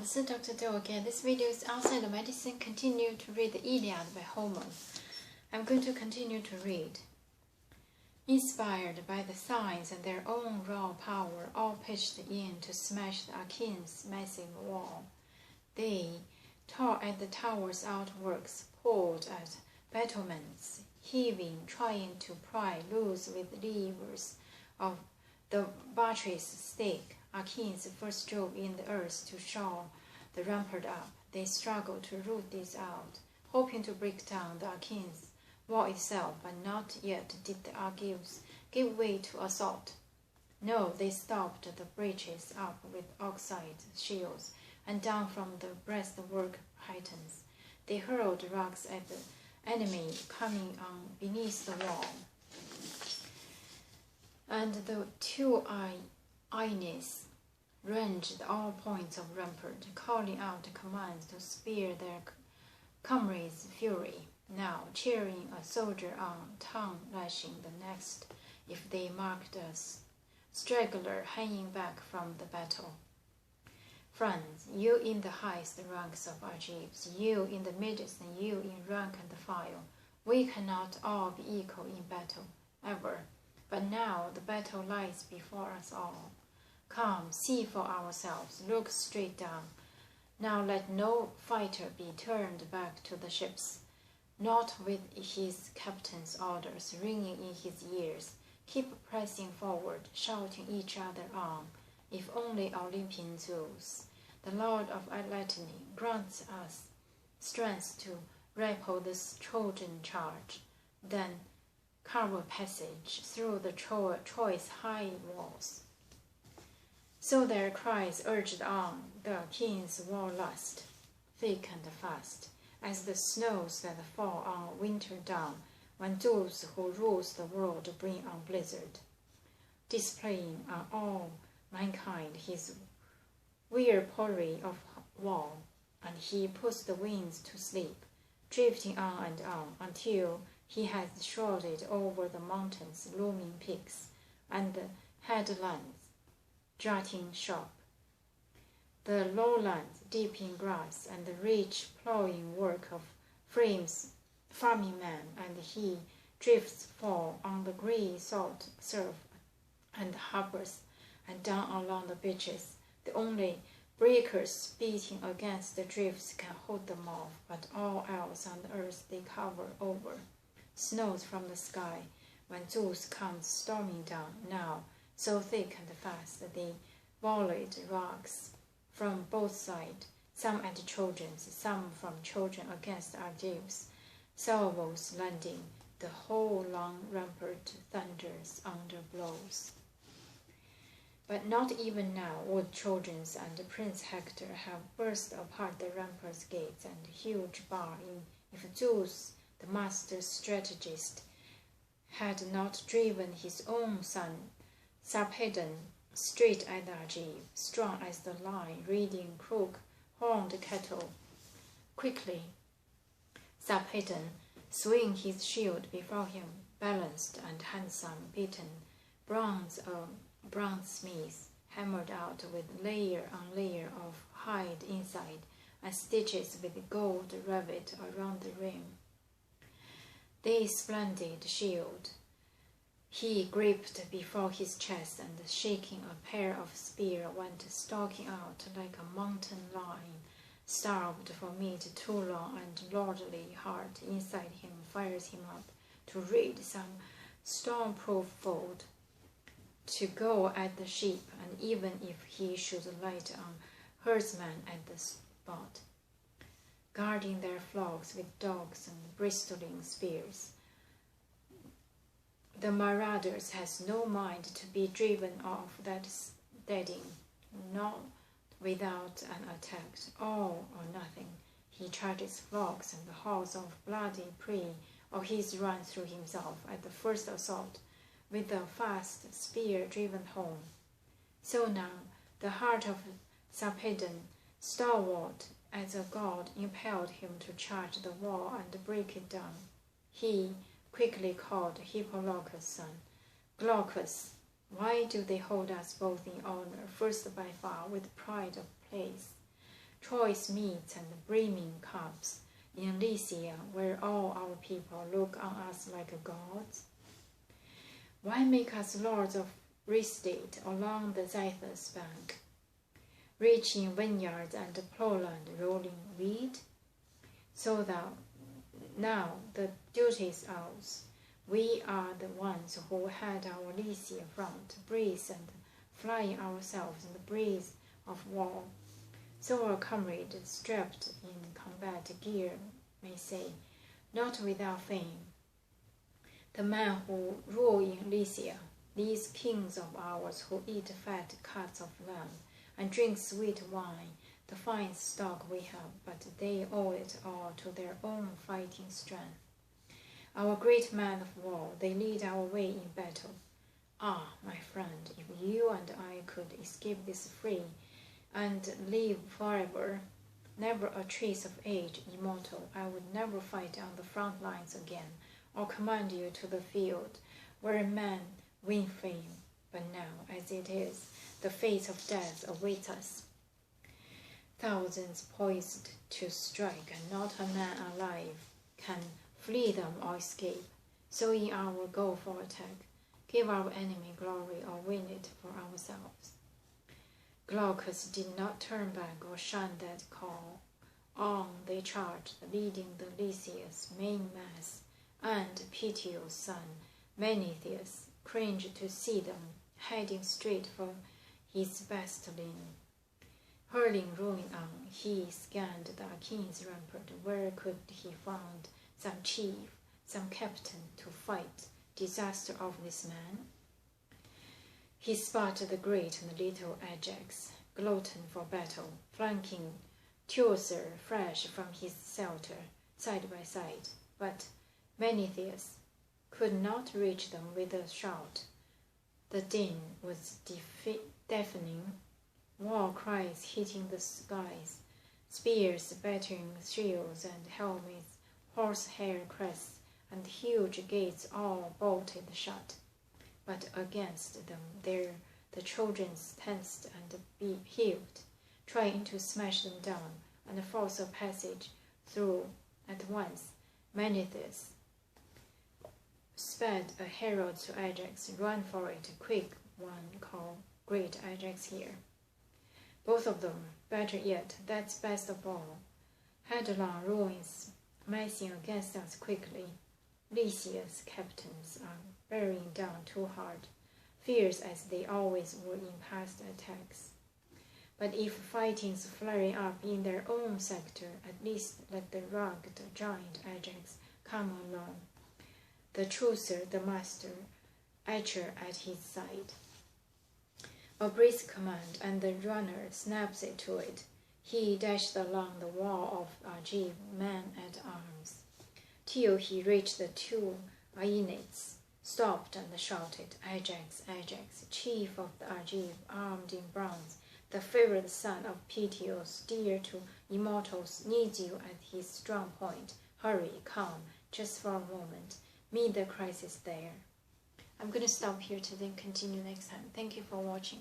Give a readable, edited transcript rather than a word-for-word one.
this is Dr. Do again. This video is outside of medicine. Continue to read the Iliad by Homer. I'm going to continue to read. Inspired by the signs and their own raw power, all pitched in to smash the Achaeans' massive wall. They tore at the tower's outworks, pulled at battlements, heaving, trying to pry loose with levers of the buttress stake. Achaeans first drove in the earth to shore the rampart up. They struggled to root this out, hoping to break down the Achaeans' wall itself, but not yet did the Argives give way to assault. No, they stopped the breaches up with oxide shields, and down from the breastwork heights. They hurled rocks at the enemy coming on beneath the wall. And the two Aeneas ranged all points of rampart, calling out commands to spare their comrades' fury. Now, cheering a soldier on, tongue lashing the next, if they marked a straggler hanging back from the battle. Friends, you in the highest ranks of Argives, you in the midst, and you in rank and file, we cannot all be equal in battle, ever. But now the battle lies before us all. Come, see for ourselves, look straight down. Now let no fighter be turned back to the ships, not with his captain's orders ringing in his ears. Keep pressing forward, shouting each other on. If only Olympian Zeus, the Lord of Lightning, grants us strength to repel this Trojan charge, then carve a passage through the Troy's high walls. So their cries urged on the Achaeans' war lust, thick and fast, as the snows that fall on winter dawn, when Zeus who rules the world bring on blizzard, displaying on all mankind his whirlpool of war, and he puts the winds to sleep, drifting on and on until he has shrouded over the mountains looming peaks and the headlands jutting sharp, the lowlands deep in grass, and the rich plowing work of farming man, and he drifts fall on the grey salt surf and harbors, and down along the beaches. The only breakers beating against the drifts can hold them off, but all else on the earth they cover over. Snows from the sky, when Zeus comes storming down, now so thick and fast that they volleyed rocks from both sides, some at Trojans, some from Trojan against Argives. Salvos landing, the whole long rampart thunders under blows. But not even now would Trojans and Prince Hector have burst apart the rampart's gates and huge bar if Zeus, the master strategist, had not driven his own son Sarpedon straight at the Argive, strong as the lion reading crook-horned cattle. Quickly, Sarpedon swung his shield before him, balanced and handsome, beaten, bronze-smith, hammered out with layer on layer of hide inside, and stitches with gold rivet around the rim. This splendid shield he gripped before his chest, and shaking a pair of spears went stalking out like a mountain lion, starved for meat too long, and lordly heart inside him fires him up to raid some storm-proof fold, to go at the sheep, and even if he should light on herdsmen at the spot, guarding their flocks with dogs and bristling spears. The marauders has no mind to be driven off that steading, not without an attack, all or nothing. He charges flocks and hauls off bloody prey, or he's run through himself at the first assault, with the fast spear driven home. So now the heart of Sarpedon, stalwart as a god, impelled him to charge the wall and break it down. He quickly called Hippolochus' son, Glaucus, why do they hold us both in honor, first by far with pride of place? choice meats and brimming cups in Lycia, where all our people look on us like gods? Why make us lords of Ristate along the Xythus bank, rich in vineyards and plowland rolling wheat? So that now the duty is ours. We are the ones who had our Lycia front, breeze and flying ourselves in the breeze of war. So our comrade, strapped in combat gear, may say, not without fame, the man who rule in Lycia, these kings of ours who eat fat cuts of lamb and drink sweet wine, the finest stock we have, but they owe it all to their own fighting strength. Our great men of war, they lead our way in battle. Ah, my friend, if you and I could escape this free and live forever, never a trace of age, immortal, I would never fight on the front lines again, or command you to the field where men win fame. But now, as it is, the fate of death awaits us. Thousands poised to strike, and not a man alive can flee them or escape. So in our goal for attack, give our enemy glory or win it for ourselves. Glaucus did not turn back or shun that call. On they charged, leading the Lycia's main mass, and Pythia's son, Menethus, cringed to see them, heading straight for his bastion. Hurling ruin on, he scanned the Achaeans' rampart. Where could he find some chief, some captain to fight disaster of this man? He spotted the great and little Ajax, glutton for battle, flanking Teucer fresh from his shelter, side by side. But Menethus could not reach them with a shout. The din was deafening, war cries hitting the skies, spears battering shields and helmets, horsehair crests, and huge gates all bolted shut. But against them the Trojans tensed and behaved, trying to smash them down and force a passage through at once. Menethus sped a herald to Ajax. Run for it, quick one, call great Ajax here. Both of them, better yet, that's best of all. Headlong ruins massing against us quickly. Lycia's captains are bearing down too hard, fierce as they always were in past attacks. But if fighting's flaring up in their own sector, at least let the rugged giant Ajax come along. The Teucer, the master, Archer at his side. A brisk command, and the runner snaps it to it. He dashed along the wall of Argive, man at arms, till he reached the two Aeneas, stopped and shouted, Ajax, Ajax, chief of the Argive, armed in bronze, the favored son of Pythios, dear to immortals, needs you at his strong point. Hurry, come, just for a moment. Meet the crisis there. I'm going to stop here to then continue next time. Thank you for watching.